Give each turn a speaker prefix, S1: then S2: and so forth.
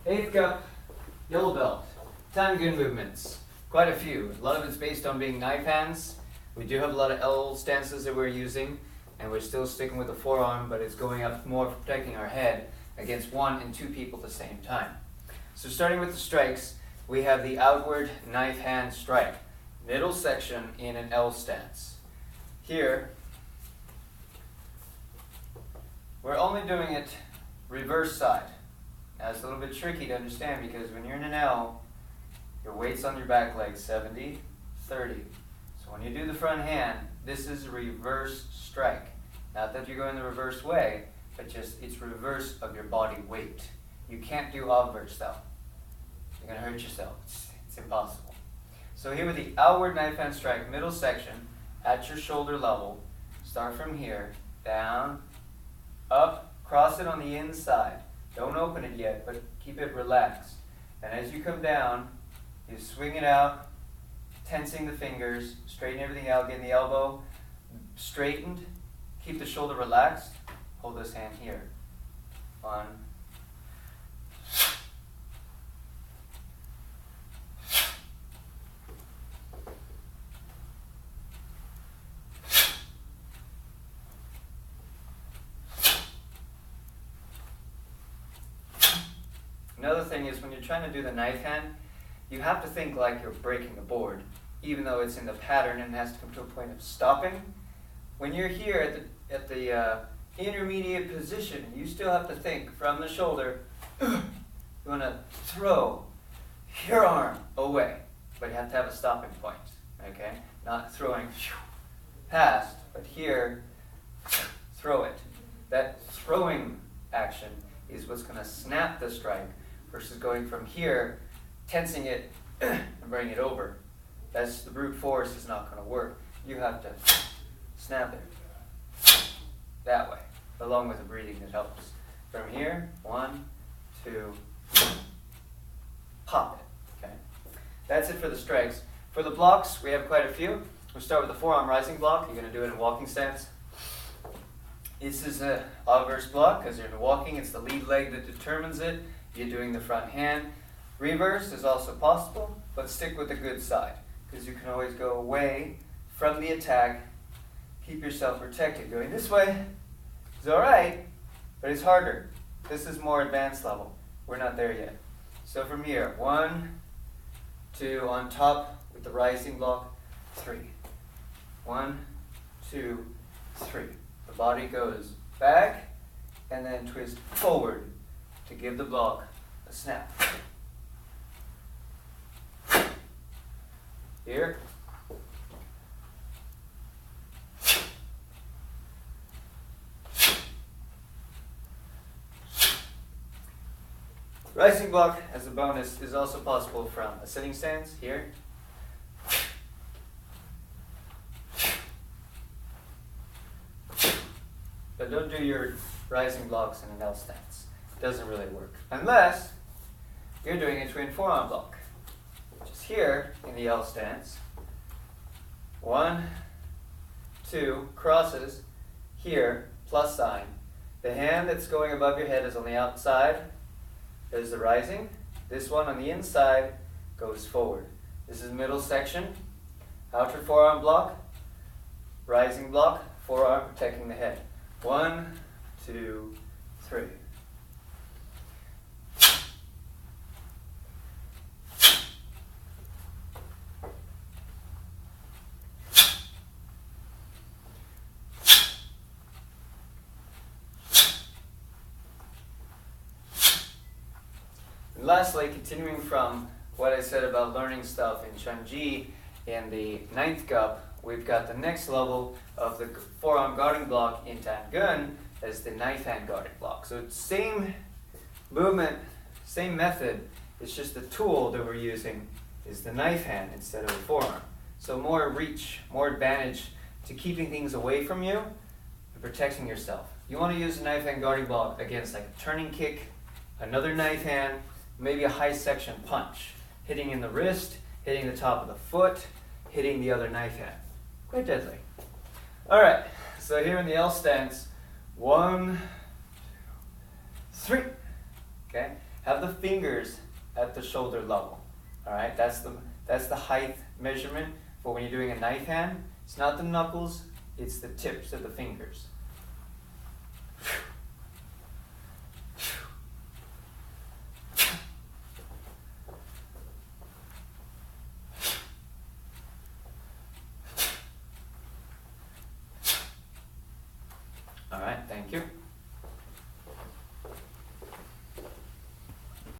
S1: Eighth cup, yellow belt, Tangun movements. Quite a few. A lot of it's based on being knife hands. We do have a lot of L stances that we're using, and we're still sticking with the forearm, but it's going up more for protecting our head against one and two people at the same time. So starting with the strikes, we have the outward knife hand strike, middle section in an L stance. Here, we're only doing it reverse side. Now it's a little bit tricky to understand because when you're in an L, your weight's on your back leg, 70, 30. So when you do the front hand, this is a reverse strike. Not that you're going the reverse way, but just it's reverse of your body weight. You can't do obverse though. You're going to hurt yourself. It's impossible. So here with the outward knife hand strike, middle section, at your shoulder level, start from here, down, up, cross it on the inside. Don't open it yet, but keep it relaxed. And as you come down, you swing it out, tensing the fingers, straighten everything out, getting the elbow straightened, keep the shoulder relaxed, hold this hand here. 1, Another thing is when you're trying to do the knife hand, you have to think like you're breaking the board, even though it's in the pattern and has to come to a point of stopping. When you're here at the intermediate position, you still have to think from the shoulder, you want to throw your arm away, but you have to have a stopping point, okay? Not throwing past, but here, throw it. That throwing action is what's going to snap the strike versus going from here, tensing it, and bringing it over. That's the brute force is not going to work. You have to snap it that way, along with the breathing that helps. From here, 1, 2, pop it. Okay, that's it for the strikes. For the blocks, we have quite a few. We'll start with the forearm rising block. You're going to do it in walking stance. This is an obverse block because you're walking. It's the lead leg that determines it. You're doing the front hand. Reverse is also possible, but stick with the good side because you can always go away from the attack. Keep yourself protected. Going this way is all right, but it's harder. This is more advanced level. We're not there yet. So from here, 1, 2, on top with the rising block, 3. 1, 2, 3. The body goes back and then twist forward to give the block a snap. Here. Rising block, as a bonus, is also possible from a sitting stance, here. But don't do your rising blocks in an L stance. It doesn't really work. Unless you're doing a twin forearm block, which is here in the L stance. 1, 2, crosses, here, plus sign. The hand that's going above your head is on the outside. There's the rising. This one on the inside goes forward. This is middle section. Outer forearm block, rising block, forearm protecting the head. 1, 2, 3. And lastly, continuing from what I said about learning stuff in Chunji in the 9th cup, we've got the next level of the forearm guarding block in Tangun as the knife hand guarding block. So it's same movement, same method, it's just the tool that we're using is the knife hand instead of the forearm. So more reach, more advantage to keeping things away from you and protecting yourself. You want to use a knife hand guarding block against like a turning kick, another knife hand, maybe a high section punch, hitting in the wrist, hitting the top of the foot, hitting the other knife hand. Quite deadly. All right, so here in the L stance, 1, 2, 3. Okay, have the fingers at the shoulder level. All right, that's the height measurement for when you're doing a knife hand. It's not the knuckles, it's the tips of the fingers. All right, thank you.